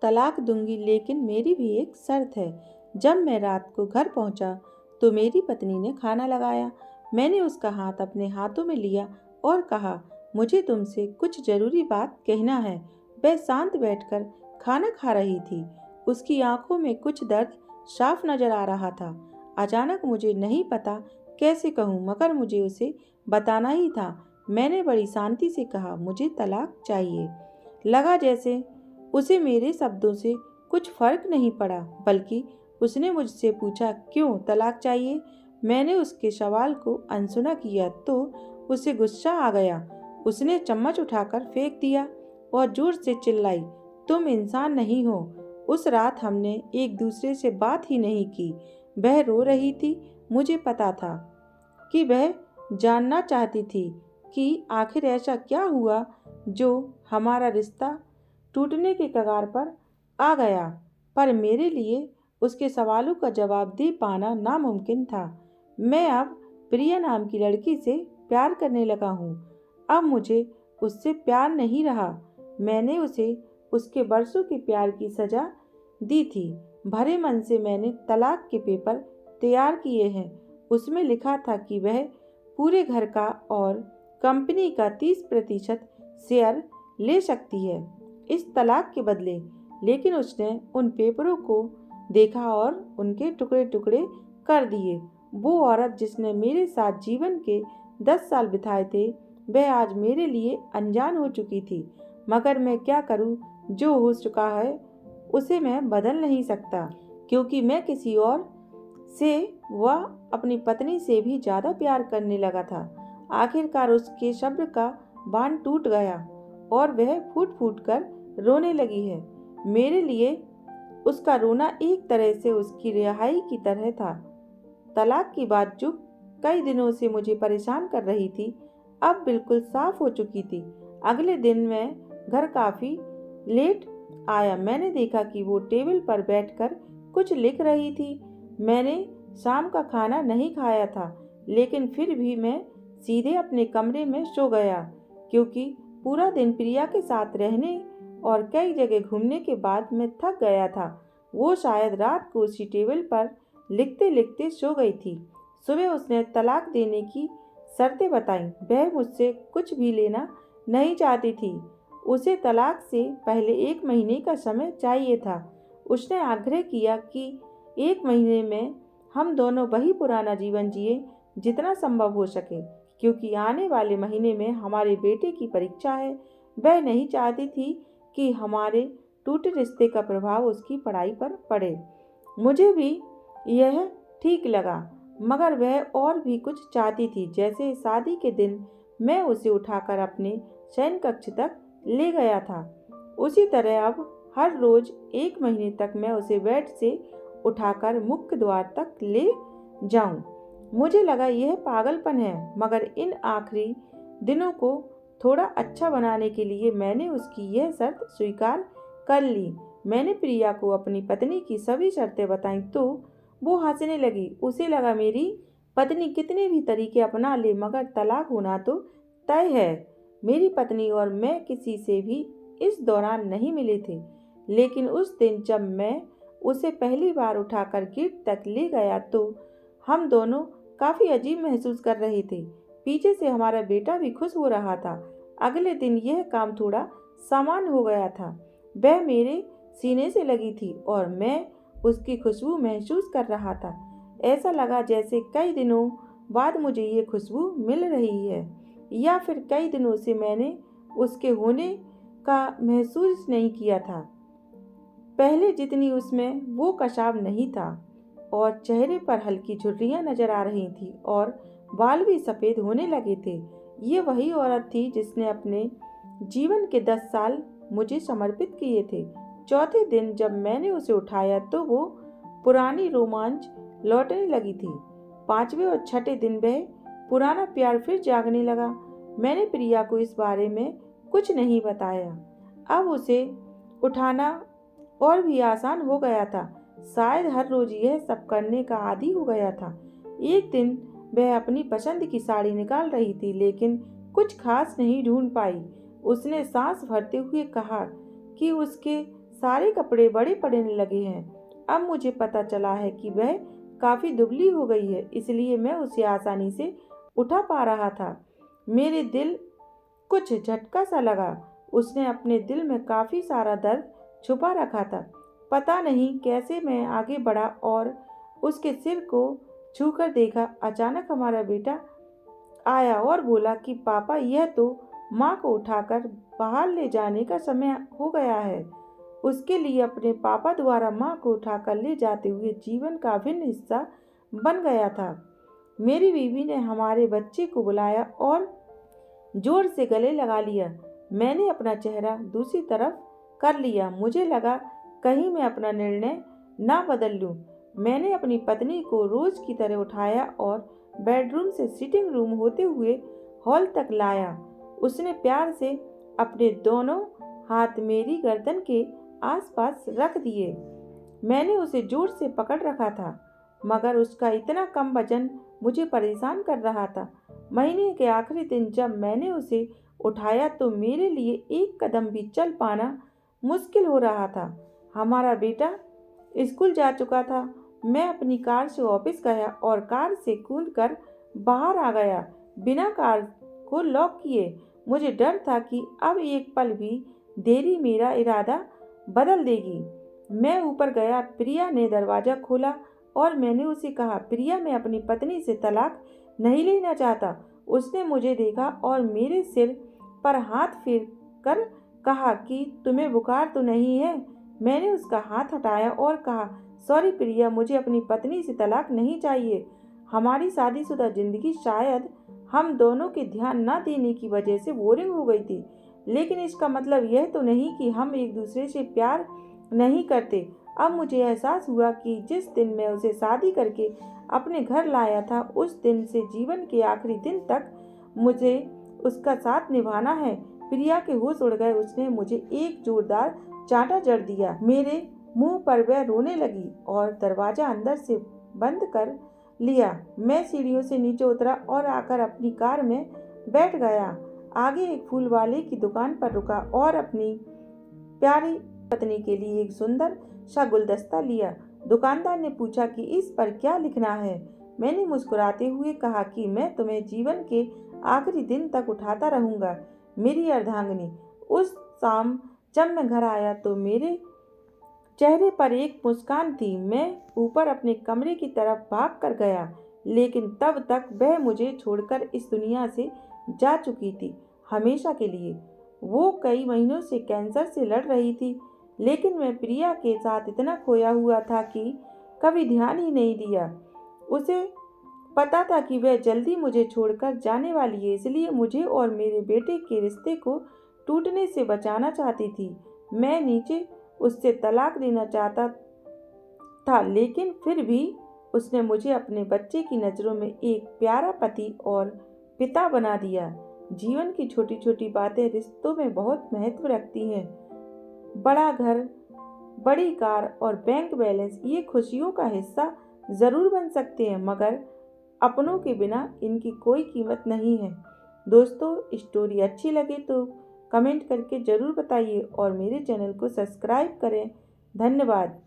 तलाक दूंगी, लेकिन मेरी भी एक शर्त है। जब मैं रात को घर पहुंचा तो मेरी पत्नी ने खाना लगाया। मैंने उसका हाथ अपने हाथों में लिया और कहा, मुझे तुमसे कुछ जरूरी बात कहना है। वह शांत बैठकर खाना खा रही थी। उसकी आंखों में कुछ दर्द साफ नजर आ रहा था। अचानक मुझे नहीं पता कैसे कहूँ, मगर मुझे उसे बताना ही था। मैंने बड़ी शांति से कहा, मुझे तलाक चाहिए। लगा जैसे उसे मेरे शब्दों से कुछ फर्क नहीं पड़ा, बल्कि उसने मुझसे पूछा, क्यों तलाक चाहिए? मैंने उसके सवाल को अनसुना किया तो उसे गुस्सा आ गया। उसने चम्मच उठाकर फेंक दिया और जोर से चिल्लाई, तुम इंसान नहीं हो। उस रात हमने एक दूसरे से बात ही नहीं की। वह रो रही थी। मुझे पता था कि वह जानना चाहती थी कि आखिर ऐसा क्या हुआ जो हमारा रिश्ता टूटने के कगार पर आ गया। पर मेरे लिए उसके सवालों का जवाब दे पाना नामुमकिन था। मैं अब प्रिया नाम की लड़की से प्यार करने लगा हूँ। अब मुझे उससे प्यार नहीं रहा। मैंने उसे उसके बरसों के प्यार की सजा दी थी। भरे मन से मैंने तलाक के पेपर तैयार किए हैं। उसमें लिखा था कि वह पूरे घर का और कंपनी का 30% शेयर ले सकती है इस तलाक के बदले। लेकिन उसने उन पेपरों को देखा और उनके टुकड़े टुकड़े कर दिए। वो औरत जिसने मेरे साथ जीवन के 10 साल बिताए थे, वह आज मेरे लिए अनजान हो चुकी थी। मगर मैं क्या करूं? जो हो चुका है उसे मैं बदल नहीं सकता, क्योंकि मैं किसी और से वह अपनी पत्नी से भी ज़्यादा प्यार करने लगा था। आखिरकार उसके सब्र का बांध टूट गया और वह फूट फूट कर रोने लगी है। मेरे लिए उसका रोना एक तरह से उसकी रिहाई की तरह था। तलाक की बात जो कई दिनों से मुझे परेशान कर रही थी, अब बिल्कुल साफ हो चुकी थी। अगले दिन मैं घर काफ़ी लेट आया। मैंने देखा कि वो टेबल पर बैठकर कुछ लिख रही थी। मैंने शाम का खाना नहीं खाया था, लेकिन फिर भी मैं सीधे अपने कमरे में सो गया, क्योंकि पूरा दिन प्रिया के साथ रहने और कई जगह घूमने के बाद मैं थक गया था। वो शायद रात को उसी टेबल पर लिखते लिखते सो गई थी। सुबह उसने तलाक देने की शर्तें बताईं। वह मुझसे कुछ भी लेना नहीं चाहती थी। उसे तलाक से पहले 1 महीने का समय चाहिए था। उसने आग्रह किया कि 1 महीने में हम दोनों वही पुराना जीवन जिए जितना संभव हो सके, क्योंकि आने वाले महीने में हमारे बेटे की परीक्षा है। वह नहीं चाहती थी कि हमारे टूटे रिश्ते का प्रभाव उसकी पढ़ाई पर पड़े। मुझे भी यह ठीक लगा, मगर वह और भी कुछ चाहती थी। जैसे शादी के दिन मैं उसे उठाकर अपने शयन कक्ष तक ले गया था, उसी तरह अब हर रोज 1 महीने तक मैं उसे बेड से उठाकर मुख्य द्वार तक ले जाऊं। मुझे लगा यह पागलपन है, मगर इन आखिरी दिनों को थोड़ा अच्छा बनाने के लिए मैंने उसकी यह शर्त स्वीकार कर ली। मैंने प्रिया को अपनी पत्नी की सभी शर्तें बताईं तो वो हंसने लगी। उसे लगा मेरी पत्नी कितने भी तरीके अपना ले, मगर तलाक होना तो तय है। मेरी पत्नी और मैं किसी से भी इस दौरान नहीं मिले थे, लेकिन उस दिन जब मैं उसे पहली बार उठाकर गेट तक ले गया तो हम दोनों काफ़ी अजीब महसूस कर रहे थे। पीछे से हमारा बेटा भी खुश हो रहा था। अगले दिन यह काम थोड़ा सामान्य हो गया था। वह मेरे सीने से लगी थी और मैं उसकी खुशबू महसूस कर रहा था। ऐसा लगा जैसे कई दिनों बाद मुझे ये खुशबू मिल रही है, या फिर कई दिनों से मैंने उसके होने का महसूस नहीं किया था। पहले जितनी उसमें वो कशाव नहीं था और चेहरे पर हल्की झुर्रियाँ नजर आ रही थी और बाल भी सफ़ेद होने लगे थे। ये वही औरत थी जिसने अपने जीवन के 10 साल मुझे समर्पित किए थे। चौथे दिन जब मैंने उसे उठाया तो वो पुरानी रोमांच लौटने लगी थी। 5वें और 6ठे दिन वह पुराना प्यार फिर जागने लगा। मैंने प्रिया को इस बारे में कुछ नहीं बताया। अब उसे उठाना और भी आसान हो गया था। शायद हर रोज यह सब करने का आदी हो गया था। एक दिन वह अपनी पसंद की साड़ी निकाल रही थी, लेकिन कुछ खास नहीं ढूंढ पाई। उसने सांस भरते हुए कहा कि उसके सारे कपड़े बड़े पड़ने लगे हैं। अब मुझे पता चला है कि वह काफ़ी दुबली हो गई है, इसलिए मैं उसे आसानी से उठा पा रहा था। मेरे दिल कुछ झटका सा लगा। उसने अपने दिल में काफ़ी सारा दर्द छुपा रखा था। पता नहीं कैसे मैं आगे बढ़ा और उसके सिर को छूकर देखा। अचानक हमारा बेटा आया और बोला कि पापा, यह तो माँ को उठाकर बाहर ले जाने का समय हो गया है। उसके लिए अपने पापा द्वारा माँ को उठाकर ले जाते हुए जीवन का अभिन्न हिस्सा बन गया था। मेरी बीवी ने हमारे बच्चे को बुलाया और जोर से गले लगा लिया। मैंने अपना चेहरा दूसरी तरफ कर लिया। मुझे लगा कहीं मैं अपना निर्णय ना बदल लूं। मैंने अपनी पत्नी को रोज की तरह उठाया और बेडरूम से सिटिंग रूम होते हुए हॉल तक लाया। उसने प्यार से अपने दोनों हाथ मेरी गर्दन के आसपास रख दिए। मैंने उसे जोर से पकड़ रखा था, मगर उसका इतना कम वजन मुझे परेशान कर रहा था। महीने के आखिरी दिन जब मैंने उसे उठाया तो मेरे लिए एक कदम भी चल पाना मुश्किल हो रहा था। हमारा बेटा स्कूल जा चुका था। मैं अपनी कार से ऑफिस गया और कार से कूदकर बाहर आ गया, बिना कार को लॉक किए। मुझे डर था कि अब एक पल भी देरी मेरा इरादा बदल देगी। मैं ऊपर गया। प्रिया ने दरवाज़ा खोला और मैंने उसे कहा, प्रिया, मैं अपनी पत्नी से तलाक नहीं लेना चाहता। उसने मुझे देखा और मेरे सिर पर हाथ फेर कर कहा कि तुम्हें बुखार तो नहीं है। मैंने उसका हाथ हटाया और कहा, सॉरी प्रिया, मुझे अपनी पत्नी से तलाक नहीं चाहिए। हमारी शादीशुदा जिंदगी शायद हम दोनों के ध्यान न देने की वजह से बोरिंग हो गई थी, लेकिन इसका मतलब यह तो नहीं कि हम एक दूसरे से प्यार नहीं करते। अब मुझे एहसास हुआ कि जिस दिन मैं उसे शादी करके अपने घर लाया था, उस दिन से जीवन के आखिरी दिन तक मुझे उसका साथ निभाना है। प्रिया के होश उड़ गए। उसने मुझे एक जोरदार चांटा जड़ दिया। मेरे मुंह पर वह रोने लगी और दरवाजा अंदर से बंद कर लिया। मैं सीढ़ियों से नीचे उतरा और आकर अपनी कार में बैठ गया। आगे एक फूल वाले की दुकान पर रुका और अपनी प्यारी पत्नी के लिए एक सुंदर सा गुलदस्ता लिया। दुकानदार ने पूछा कि इस पर क्या लिखना है। मैंने मुस्कुराते हुए कहा कि मैं तुम्हें जीवन के आखिरी दिन तक उठाता रहूंगा, मेरी अर्धांगिनी। उस शाम जब मैं घर आया तो मेरे चेहरे पर एक मुस्कान थी। मैं ऊपर अपने कमरे की तरफ भाग कर गया, लेकिन तब तक वह मुझे छोड़कर इस दुनिया से जा चुकी थी, हमेशा के लिए। वो कई महीनों से कैंसर से लड़ रही थी, लेकिन मैं प्रिया के साथ इतना खोया हुआ था कि कभी ध्यान ही नहीं दिया। उसे पता था कि वह जल्दी मुझे छोड़कर जाने वाली है, इसलिए मुझे और मेरे बेटे के रिश्ते को टूटने से बचाना चाहती थी। मैं नीचे उससे तलाक देना चाहता था, लेकिन फिर भी उसने मुझे अपने बच्चे की नज़रों में एक प्यारा पति और पिता बना दिया। जीवन की छोटी छोटी बातें रिश्तों में बहुत महत्व रखती हैं। बड़ा घर, बड़ी कार और बैंक बैलेंस ये खुशियों का हिस्सा ज़रूर बन सकते हैं, मगर अपनों के बिना इनकी कोई कीमत नहीं है। दोस्तों, स्टोरी अच्छी लगे तो कमेंट करके ज़रूर बताइए और मेरे चैनल को सब्सक्राइब करें। धन्यवाद।